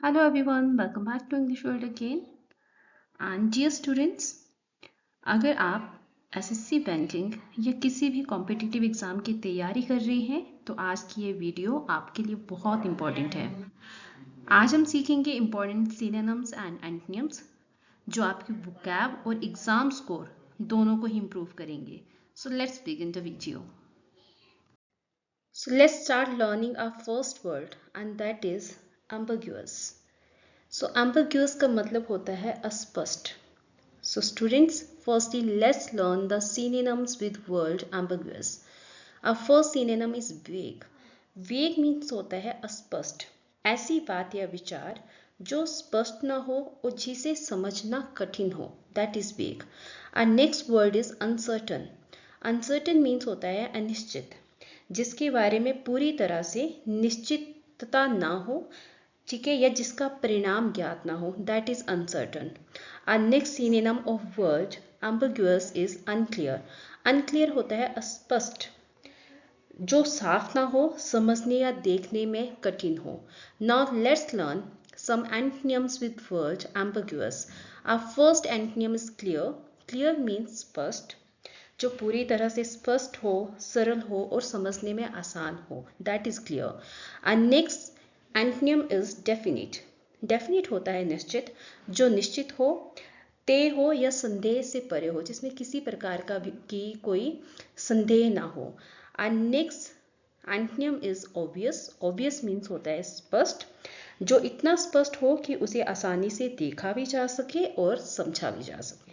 Hello everyone, welcome back to English World again. And dear students, अगर आप SSC banking या किसी भी कॉम्पिटिटिव एग्ज़ाम की तैयारी कर रहे हैं तो आज की ये वीडियो आपके लिए बहुत इम्पॉर्टेंट है। आज हम सीखेंगे इम्पॉर्टेंट सिनोनिम्स एंड एंटोनिम्स जो आपकी वोकैब और एग्ज़ाम स्कोर दोनों को ही इम्प्रूव करेंगे। So let's begin the video. So let's start learning our first word and that is ambiguous. So ambiguous का मतलब होता है अस्पष्ट. So students, firstly let's learn the synonyms with word ambiguous. Our first synonym is vague. Vague means होता है अस्पष्ट, ऐसी बात या विचार जो स्पष्ट ना हो और जिसे समझना कठिन हो, that is vague. Our next word is uncertain. Uncertain means होता है अनिश्चित, जिसके बारे में पूरी तरह से निश्चितता ना हो, ठीक है, या जिसका परिणाम ज्ञात ना हो, that is uncertain. Our next synonym of word ambiguous is unclear. Unclear होता है अस्पष्ट, जो साफ ना हो, समझने या देखने में कठिन हो. Now let's learn some antonyms with word ambiguous. Our first antonym is clear. Clear means स्पष्ट, जो पूरी तरह से स्पष्ट हो, सरल हो और समझने में आसान हो, that is clear. And next antonym is definite. Definite होता है निश्चित, जो निश्चित हो, तय हो या संदेह से परे हो, जिसमें किसी प्रकार का भी की कोई संदेह ना हो. And next antonym is obvious. Obvious means होता है स्पष्ट, जो इतना स्पष्ट हो कि उसे आसानी से देखा भी जा सके और समझा भी जा सके.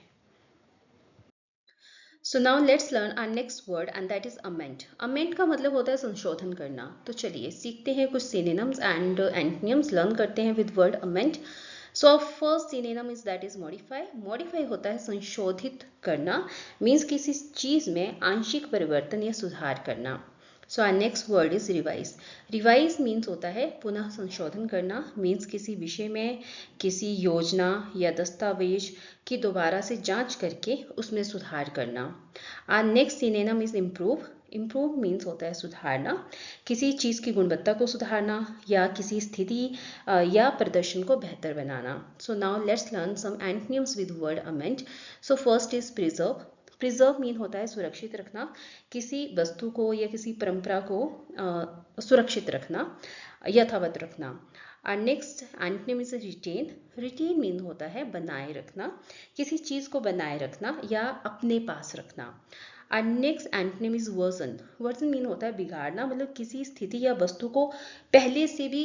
So now let's learn our next word and that is amend. Amend का मतलब होता है संशोधन करना. तो चलिए सीखते हैं कुछ synonyms and antonyms, learn करते हैं with word amend. So our first synonym is that is modify. Modify होता है संशोधित करना, means किसी चीज़ में आंशिक परिवर्तन या सुधार करना. So our next word is revise. Revise means होता है पुनः संशोधन करना, means किसी विषय में किसी योजना या दस्तावेज की दोबारा से जांच करके उसमें सुधार करना. Our next synonym is improve. Improve means होता है सुधारना, किसी चीज़ की गुणवत्ता को सुधारना या किसी स्थिति या प्रदर्शन को बेहतर बनाना. So now let's learn some antonyms with word amend. So first is preserve. Preserve mean होता है सुरक्षित रखना, किसी वस्तु को या किसी परंपरा को सुरक्षित रखना, यथावत रखना. और next antonym is retain. Retain mean होता है बनाए रखना, किसी चीज़ को बनाए रखना या अपने पास रखना. और next antonym is version. Version mean होता है बिगाड़ना, मतलब किसी स्थिति या वस्तु को पहले से भी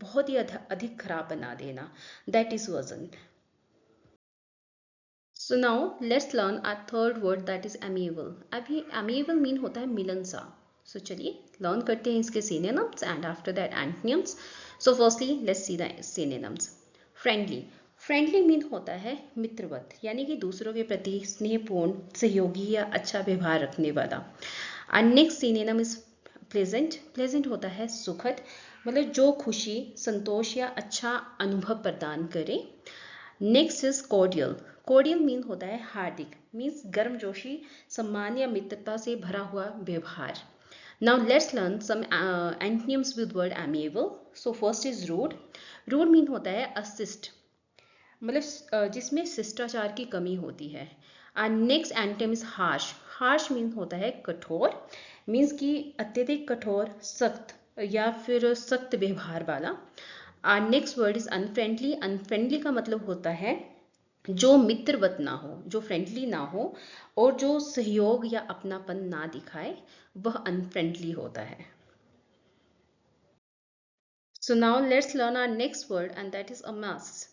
बहुत ही अधिक खराब बना देना, that is version. So now let's learn our third word that is amiable. अभी amiable mean होता है मिलनसार. So चलिए learn करते हैं इसके synonyms and after that antonyms. So firstly let's see the synonyms. Friendly. Friendly mean होता है मित्रवत, यानी कि दूसरों के प्रति स्नेहपूर्ण, सहयोगी या अच्छा व्यवहार रखने वाला. And next synonym is pleasant. Pleasant होता है सुखद, मतलब जो खुशी, संतोष या अच्छा अनुभव प्रदान करे. Next is cordial. Cordial mean होता है हार्दिक, मीन्स गर्मजोशी, सम्मान या मित्रता से भरा हुआ व्यवहार. Now let's learn some antonyms with word amiable. So first is rude. Rude mean होता है अशिष्ट, मतलब जिसमें शिष्टाचार की कमी होती है. And next antonym is harsh. Harsh mean होता है कठोर, मीन्स कि अत्यधिक कठोर, सख्त या फिर सख्त व्यवहार वाला. Next word is unfriendly. Unfriendly का मतलब होता है जो मित्रवत ना हो, जो फ्रेंडली ना हो और जो सहयोग या अपनापन ना दिखाए, वह अनफ्रेंडली होता है. So now let's learn our next word and that is amass.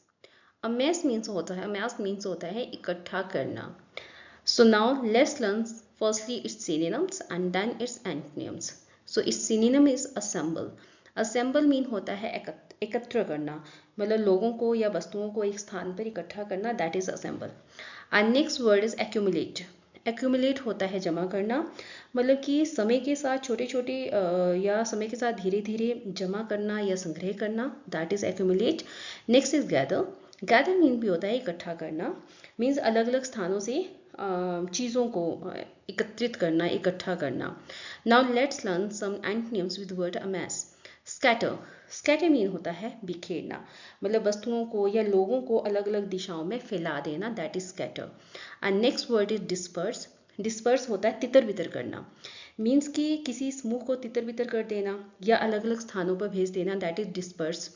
Amass means होता है इकट्ठा करना. So now let's learn firstly its synonyms and then its antonyms. So its synonym is assemble. Assemble mean होता है एकत्र करना, मतलब लोगों को या वस्तुओं को एक स्थान पर इकट्ठा करना, that is assemble. And next word is accumulate. Accumulate होता है जमा करना, मतलब कि समय के साथ छोटे छोटे या समय के साथ धीरे धीरे जमा करना या संग्रह करना, that is accumulate. Next is gather. Gather mean भी होता है इकट्ठा करना, मीन्स अलग अलग स्थानों से चीज़ों को एकत्रित करना, इकट्ठा करना. Now let's learn some antonyms with word amass. Scatter. Scatter mean होता है बिखेरना, मतलब वस्तुओं को या लोगों को अलग अलग दिशाओं में फैला देना, that is scatter. And next word is disperse. Disperse होता है तितर बितर करना, मीन्स कि किसी समूह को तितर बितर कर देना या अलग अलग स्थानों पर भेज देना, that is disperse.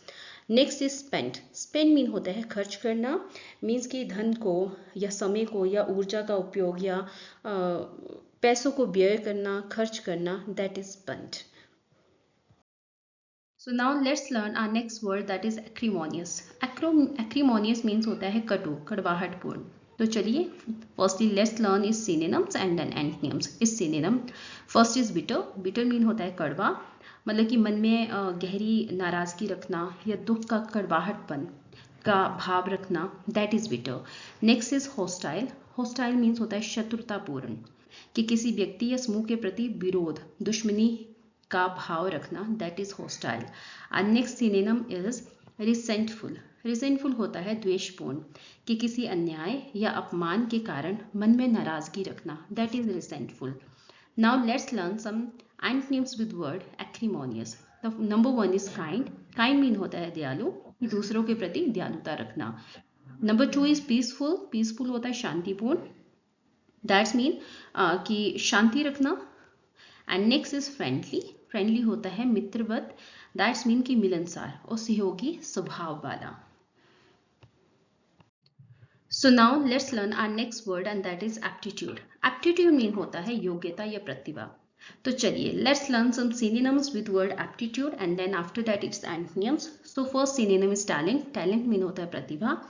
Next is spend. Spend mean होता है खर्च करना, मीन्स कि धन को या समय को या ऊर्जा का उपयोग या पैसों को व्यय करना, खर्च करना, that is spend. So now let's learn our next word, that is acrimonious. Acrimonious means होता है कटु, कड़वाहटपूर्ण। तो चलिए firstly let's learn its synonyms and then antonyms. Its synonym first is bitter. Bitter mean होता है कड़वा, मतलब कि मन में गहरी नाराजगी रखना या दुख का कड़वाहटपन का भाव रखना, that is bitter. Next is hostile. Hostile means होता है शत्रुतापूर्ण, कि किसी व्यक्ति या समूह के प्रति विरोध, दुश्मनी का भाव रखना, that is hostile. And next synonym is resentful. Resentful होता है द्वेषपूर्ण, कि किसी अन्याय या अपमान के कारण मन में नाराजगी रखना, that is resentful. Now let's learn some antonyms with word acrimonious. The number one is kind. Kind mean होता है दयालु, कि दूसरों के प्रति दयालुता रखना। Number two is peaceful. Peaceful होता है शांतिपूर्ण, दैट्स मीन कि शांति रखना। And next is friendly. Friendly होता है मित्रवत, दैट्स मीन कि मिलनसार और सहयोगी स्वभाव वाला। So now let's learn our next word and that is aptitude. Aptitude mean होता है योग्यता या प्रतिभा। तो चलिए let's learn some synonyms with word aptitude and then after that its antonyms. So first synonym is talent. Talent mean होता है प्रतिभा,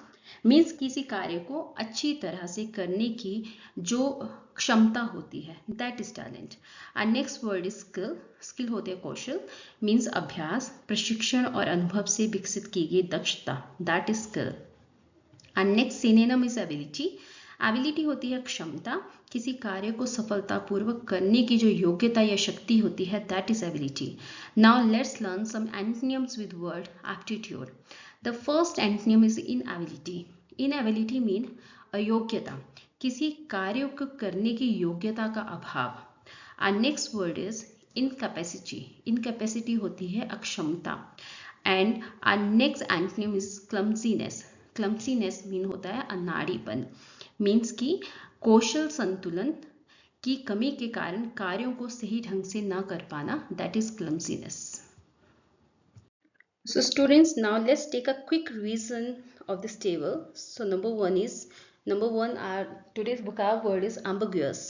means किसी कार्य को अच्छी तरह से करने की जो क्षमता होती है, that is talent. And next word is skill. Skill होते हैं कौशल, मीन्स अभ्यास, प्रशिक्षण और अनुभव से विकसित की गई दक्षता, that is skill. And next synonym is ability. Ability होती है क्षमता, किसी कार्य को सफलतापूर्वक करने की जो योग्यता या शक्ति होती है, that is ability. Now let's learn some antonyms with word aptitude. The first antonym is inability. Inability mean अयोग्यता, किसी कार्य को करने की योग्यता का अभाव। And next word is incapacity. Incapacity होती है अक्षमता। And next antonym is clumsiness. Clumsiness mean होता है अनाड़ीपन, मीन्स की कौशल संतुलन की कमी के कारण कार्यों को सही ढंग से न कर पाना, that is clumsiness. So students, now let's take a quick revision of this table. So number one our today's vocab word is ambiguous.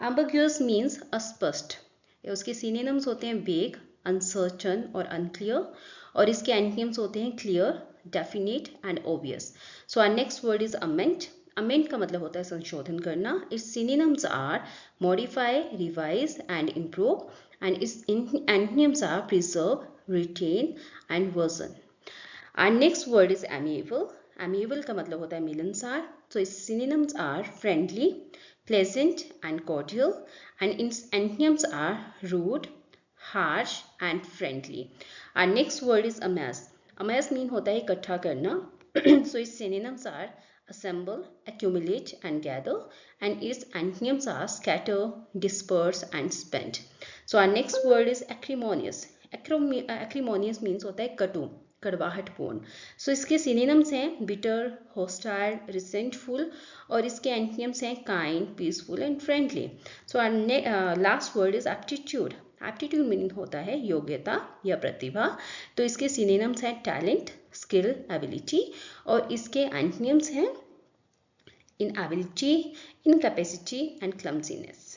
Ambiguous means अस्पष्ट। उसके synonyms होते हैं vague, uncertain और unclear, और इसके antonyms होते हैं clear, definite and obvious. So our next word is amend. Amend का मतलब होता है संशोधन करना. Its synonyms are modify, revise and improve, and its antonyms are preserve, retain and version. Our next word is amiable. Amiable का मतलब होता है मिलनसार. So its synonyms are friendly, pleasant and cordial, and its antonyms are rude, harsh and friendly. Our next word is amass. Amass mean होता है इकट्ठा करना. So its synonyms are assemble, accumulate and gather, and its antonyms are scatter, disperse and spend. So our next word is acrimonious. Acrimonious means होता है कटु, कड़वाहटपूर्ण. So इसके synonyms हैं bitter, hostile, resentful, और इसके antonyms हैं kind, peaceful and friendly. So our last word is aptitude. Aptitude meaning होता है योग्यता या प्रतिभा. तो इसके synonyms हैं talent, skill, ability, और इसके antonyms हैं inability, incapacity and clumsiness.